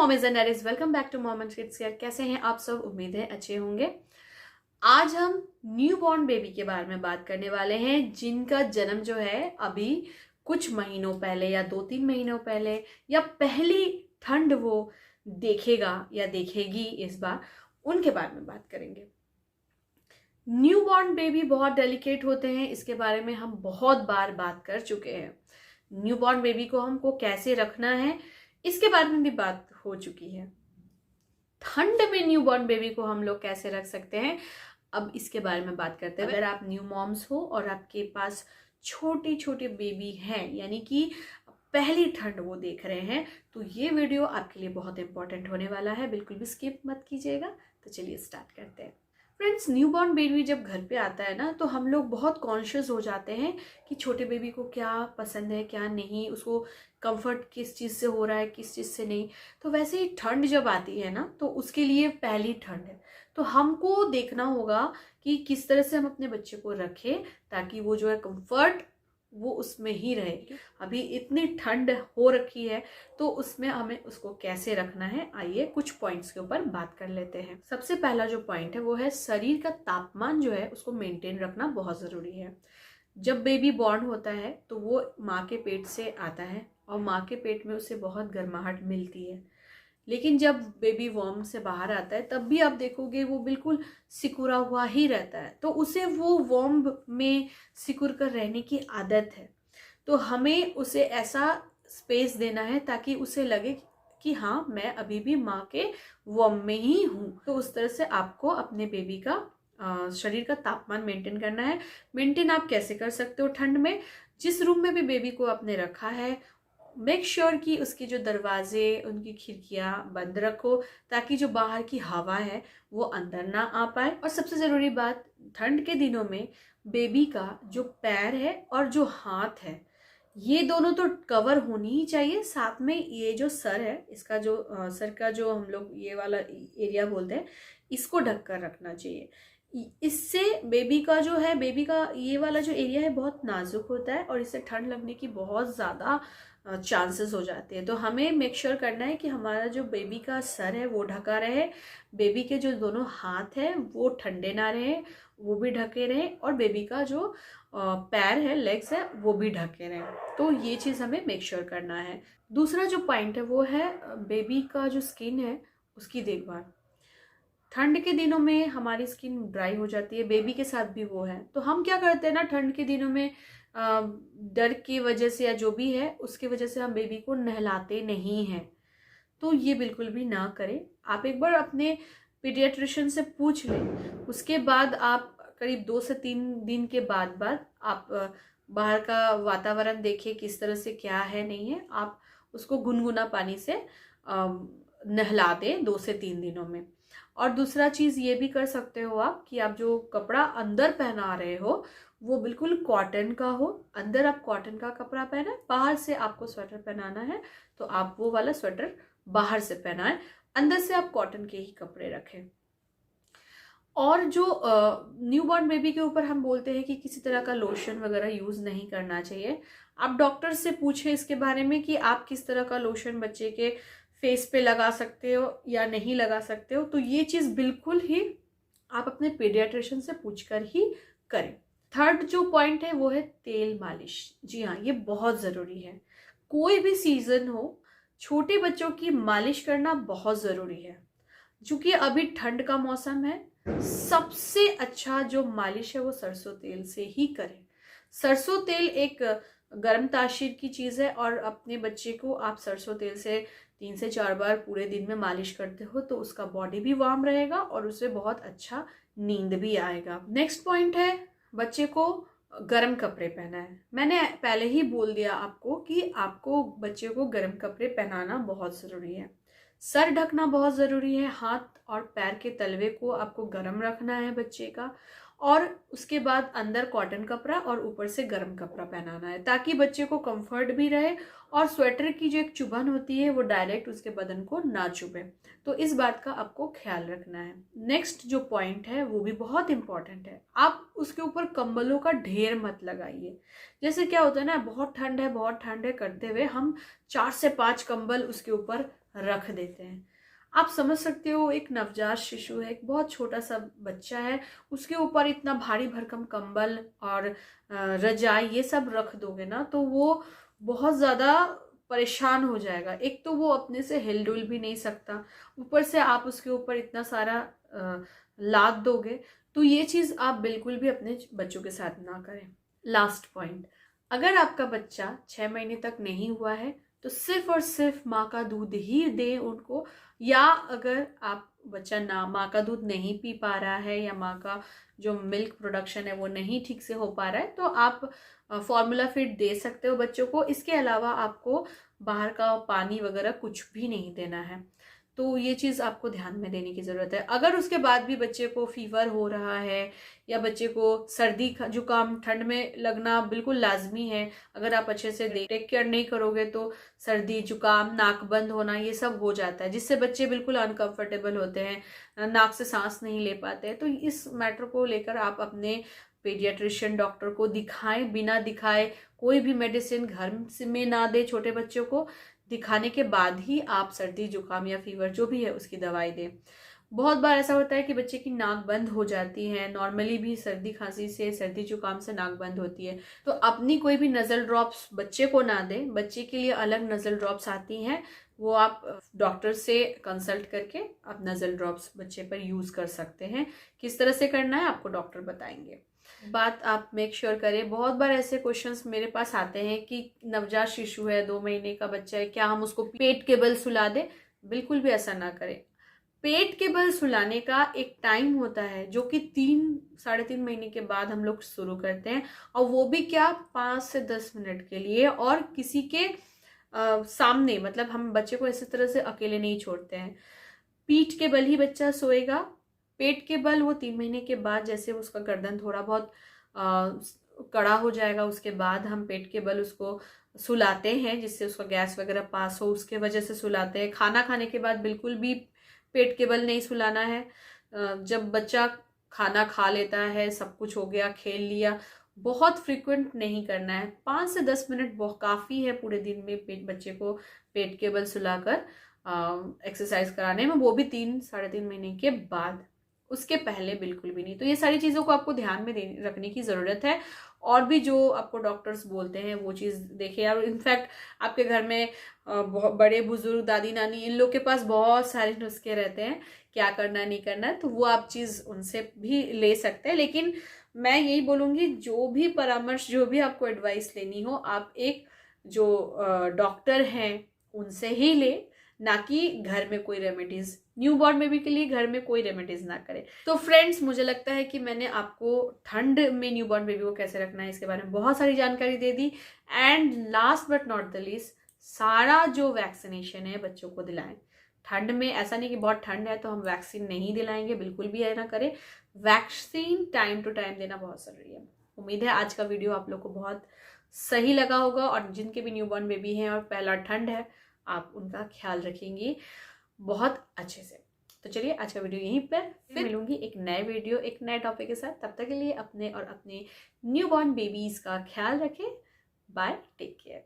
Mommies and daddies, welcome back to mom and kids care. कैसे हैं आप सब? उम्मीद है अच्छे होंगे। आज हम न्यू बॉर्न बेबी के बारे में बात करने वाले हैं, जिनका जन्म जो है अभी कुछ महीनों पहले या 2-3 महीनों पहले या पहली ठंड वो देखेगा या देखेगी इस बार, उनके बारे में बात करेंगे। न्यू बॉर्न बेबी बहुत डेलिकेट होते हैं, इसके बारे में हम बहुत बार बात कर चुके हैं। न्यू बॉर्न बेबी को हमको कैसे रखना है इसके बारे में भी बात हो चुकी है। ठंड में न्यू बॉर्न बेबी को हम लोग कैसे रख सकते हैं, अब इसके बारे में बात करते हैं। अगर आप न्यू मॉम्स हो और आपके पास छोटे छोटे बेबी हैं, यानी कि पहली ठंड वो देख रहे हैं, तो ये वीडियो आपके लिए बहुत इंपॉर्टेंट होने वाला है। बिल्कुल भी स्किप मत कीजिएगा। तो चलिए स्टार्ट करते हैं। फ्रेंड्स, न्यूबॉर्न बेबी जब घर पे आता है ना, तो हम लोग बहुत कॉन्शियस हो जाते हैं कि छोटे बेबी को क्या पसंद है क्या नहीं, उसको कंफर्ट किस चीज़ से हो रहा है किस चीज़ से नहीं। तो वैसे ही ठंड जब आती है ना, तो उसके लिए पहली ठंड है, तो हमको देखना होगा कि किस तरह से हम अपने बच्चे को रखें ताकि वो जो है कंफर्ट वो उसमें ही रहे। अभी इतनी ठंड हो रखी है, तो उसमें हमें उसको कैसे रखना है, आइए कुछ पॉइंट्स के ऊपर बात कर लेते हैं। सबसे पहला जो पॉइंट है वो है शरीर का तापमान जो है उसको मेंटेन रखना बहुत ज़रूरी है। जब बेबी बॉर्न होता है तो वो माँ के पेट से आता है और माँ के पेट में उसे बहुत गर्माहट मिलती है, लेकिन जब बेबी वॉर्म से बाहर आता है तब भी आप देखोगे वो बिल्कुल सिकुड़ा हुआ ही रहता है, तो उसे वो वॉर्म में सिकुड़ कर रहने की आदत है। तो हमें उसे ऐसा स्पेस देना है ताकि उसे लगे कि हाँ, मैं अभी भी माँ के वॉर्म में ही हूँ। तो उस तरह से आपको अपने बेबी का शरीर का तापमान मेंटेन करना है। मेंटेन आप कैसे कर सकते हो ठंड में? जिस रूम में भी बेबी को आपने रखा है, मेक श्योर कि उसके जो दरवाजे, उनकी खिड़कियां बंद रखो ताकि जो बाहर की हवा है वो अंदर ना आ पाए। और सबसे ज़रूरी बात, ठंड के दिनों में बेबी का जो पैर है और जो हाथ है, ये दोनों तो कवर होनी ही चाहिए। साथ में ये जो सर है, इसका जो सर का जो हम लोग ये वाला एरिया बोलते हैं, इसको ढक कर रखना चाहिए। इससे बेबी का जो है, बेबी का ये वाला जो एरिया है बहुत नाजुक होता है और इससे ठंड लगने की बहुत ज़्यादा चांसेस हो जाते हैं। तो हमें मेक श्योर करना है कि हमारा जो बेबी का सर है वो ढका रहे, बेबी के जो दोनों हाथ हैं वो ठंडे ना रहे, वो भी ढके रहे, और बेबी का जो पैर है, लेग्स है, वो भी ढके रहे। तो ये चीज़ हमें मेक श्योर करना है। दूसरा जो पॉइंट है वो है बेबी का जो स्किन है उसकी देखभाल। ठंड के दिनों में हमारी स्किन ड्राई हो जाती है, बेबी के साथ भी वो है। तो हम क्या करते हैं ना, ठंड के दिनों में डर की वजह से या जो भी है उसकी वजह से हम बेबी को नहलाते नहीं हैं। तो ये बिल्कुल भी ना करें। आप एक बार अपने पीडियाट्रिशियन से पूछ लें, उसके बाद आप करीब 2 से 3 दिन के बाद आप बाहर का वातावरण देखिए किस तरह से क्या है नहीं है। आप उसको गुनगुना पानी से नहला दें 2 से 3 दिनों में। और दूसरा चीज़ ये भी कर सकते हो आप कि आप जो कपड़ा अंदर पहना रहे हो वो बिल्कुल कॉटन का हो। अंदर आप कॉटन का कपड़ा पहने, बाहर से आपको स्वेटर पहनाना है तो आप वो वाला स्वेटर बाहर से पहनाएं, अंदर से आप कॉटन के ही कपड़े रखें। और जो न्यूबॉर्न बेबी के ऊपर हम बोलते हैं कि किसी तरह का लोशन वगैरह यूज़ नहीं करना चाहिए। आप डॉक्टर से पूछें इसके बारे में कि आप किस तरह का लोशन बच्चे के फेस पे लगा सकते हो या नहीं लगा सकते हो। तो ये चीज़ बिल्कुल ही आप अपने पीडियाट्रिशियन से पूछकर ही करें। थर्ड जो पॉइंट है वो है तेल मालिश। जी हाँ, ये बहुत ज़रूरी है। कोई भी सीजन हो, छोटे बच्चों की मालिश करना बहुत ज़रूरी है। चूंकि अभी ठंड का मौसम है, सबसे अच्छा जो मालिश है वो सरसों तेल से ही करें। सरसों तेल एक गर्म तासीर की चीज़ है और अपने बच्चे को आप सरसों तेल से 3 से 4 बार पूरे दिन में मालिश करते हो तो उसका बॉडी भी वार्म रहेगा और उसे बहुत अच्छा नींद भी आएगा। नेक्स्ट पॉइंट है, बच्चे को गर्म कपड़े पहना है। मैंने पहले ही बोल दिया आपको कि आपको बच्चे को गर्म कपड़े पहनाना बहुत ज़रूरी है। सर ढकना बहुत ज़रूरी है, हाथ और पैर के तलवे को आपको गर्म रखना है बच्चे का, और उसके बाद अंदर कॉटन कपड़ा और ऊपर से गर्म कपड़ा पहनाना है ताकि बच्चे को कंफर्ट भी रहे और स्वेटर की जो एक चुभन होती है वो डायरेक्ट उसके बदन को ना चुभे। तो इस बात का आपको ख्याल रखना है। नेक्स्ट जो पॉइंट है वो भी बहुत इंपॉर्टेंट है, आप उसके ऊपर कंबलों का ढेर मत लगाइए। जैसे क्या होता है ना, बहुत ठंड है करते हुए हम 4 से 5 कंबल उसके ऊपर रख देते हैं। आप समझ सकते हो, एक नवजात शिशु है, एक बहुत छोटा सा बच्चा है, उसके ऊपर इतना भारी भरकम कंबल और रजाई ये सब रख दोगे ना तो वो बहुत ज़्यादा परेशान हो जाएगा। एक तो वो अपने से हिलडुल भी नहीं सकता, ऊपर से आप उसके ऊपर इतना सारा लाद दोगे, तो ये चीज़ आप बिल्कुल भी अपने बच्चों के साथ ना करें। लास्ट पॉइंट, अगर आपका बच्चा 6 महीने तक नहीं हुआ है तो सिर्फ और सिर्फ माँ का दूध ही दें उनको, या अगर आप बच्चा ना माँ का दूध नहीं पी पा रहा है या माँ का जो मिल्क प्रोडक्शन है वो नहीं ठीक से हो पा रहा है तो आप फॉर्मूला फीड दे सकते हो बच्चों को। इसके अलावा आपको बाहर का पानी वगैरह कुछ भी नहीं देना है। तो ये चीज़ आपको ध्यान में देने की ज़रूरत है। अगर उसके बाद भी बच्चे को फीवर हो रहा है या बच्चे को सर्दी जुकाम ठंड में लगना बिल्कुल लाजमी है, अगर आप अच्छे से टेक केयर नहीं करोगे तो सर्दी जुकाम नाक बंद होना ये सब हो जाता है, जिससे बच्चे बिल्कुल अनकंफर्टेबल होते हैं, नाक से सांस नहीं ले पाते हैं। तो इस मैटर को लेकर आप अपने पीडियाट्रिशियन डॉक्टर को दिखाएं, बिना दिखाए कोई भी मेडिसिन घर में ना दे, छोटे बच्चों को दिखाने के बाद ही आप सर्दी जुकाम या फीवर जो भी है उसकी दवाई दें। बहुत बार ऐसा होता है कि बच्चे की नाक बंद हो जाती है, नॉर्मली भी सर्दी खांसी से सर्दी जुकाम से नाक बंद होती है, तो अपनी कोई भी नज़ल ड्रॉप्स बच्चे को ना दें। बच्चे के लिए अलग नज़ल ड्रॉप्स आती हैं, वो आप डॉक्टर से कंसल्ट करके आप नज़ल ड्रॉप्स बच्चे पर यूज़ कर सकते हैं। किस तरह से करना है आपको डॉक्टर बताएंगे। बात आप मेक श्योर करें। बहुत बार ऐसे क्वेश्चंस मेरे पास आते हैं कि नवजात शिशु है, 2 महीने का बच्चा है, क्या हम उसको पेट के बल सुला दें? बिल्कुल भी ऐसा ना करें। पेट के बल सुलाने का एक टाइम होता है जो कि 3-3.5 महीने के बाद हम लोग शुरू करते हैं, और वो भी क्या 5 से 10 मिनट के लिए, और किसी के सामने, मतलब हम बच्चे को इसी तरह से अकेले नहीं छोड़ते हैं। पीठ के बल ही बच्चा सोएगा। पेट के बल वो 3 महीने के बाद, जैसे उसका गर्दन थोड़ा बहुत कड़ा हो जाएगा, उसके बाद हम पेट के बल उसको सुलाते हैं, जिससे उसका गैस वगैरह पास हो, उसके वजह से सुलाते हैं। खाना खाने के बाद बिल्कुल भी पेट के बल नहीं सुलाना है। जब बच्चा खाना खा लेता है, सब कुछ हो गया, खेल लिया, बहुत फ्रिक्वेंट नहीं करना है। 5 से 10 मिनट बहुत काफ़ी है पूरे दिन में बच्चे को पेट के बल सुलाकर एक्सरसाइज कराने में, वो भी 3-3.5 महीने के बाद। उसके पहले बिल्कुल भी नहीं। तो ये सारी चीज़ों को आपको ध्यान में रखने की ज़रूरत है। और भी जो आपको डॉक्टर्स बोलते हैं वो चीज़ देखिए। और इनफैक्ट आपके घर में बहुत बड़े बुजुर्ग, दादी नानी, इन लोग के पास बहुत सारे नुस्खे रहते हैं क्या करना नहीं करना है, तो वो आप चीज़ उनसे भी ले सकते हैं। लेकिन मैं यही बोलूँगी, जो भी परामर्श, जो भी आपको एडवाइस लेनी हो, आप एक जो डॉक्टर हैं उनसे ही ले, ना कि घर में कोई रेमेडीज। न्यूबॉर्न बेबी के लिए घर में कोई रेमेडीज ना करें। तो फ्रेंड्स, मुझे लगता है कि मैंने आपको ठंड में न्यूबॉर्न बेबी को कैसे रखना है इसके बारे में बहुत सारी जानकारी दे दी। And last but not the least, सारा जो वैक्सीनेशन है बच्चों को दिलाएं। ठंड में ऐसा नहीं कि बहुत ठंड है तो हम वैक्सीन नहीं दिलाएंगे, बिल्कुल भी ऐसा ना करें। वैक्सीन टाइम टू टाइम देना बहुत जरूरी है। उम्मीद है आज का वीडियो आप लोग को बहुत सही लगा होगा, और जिनके भी न्यूबॉर्न बेबी हैं और पहला ठंड है, आप उनका ख्याल रखेंगी बहुत अच्छे से। तो चलिए आज का वीडियो यहीं पर, फिर मिलूंगी एक नए वीडियो, एक नए टॉपिक के साथ। तब तक के लिए अपने और अपने न्यूबॉर्न बेबीज का ख्याल रखें। Bye, take care.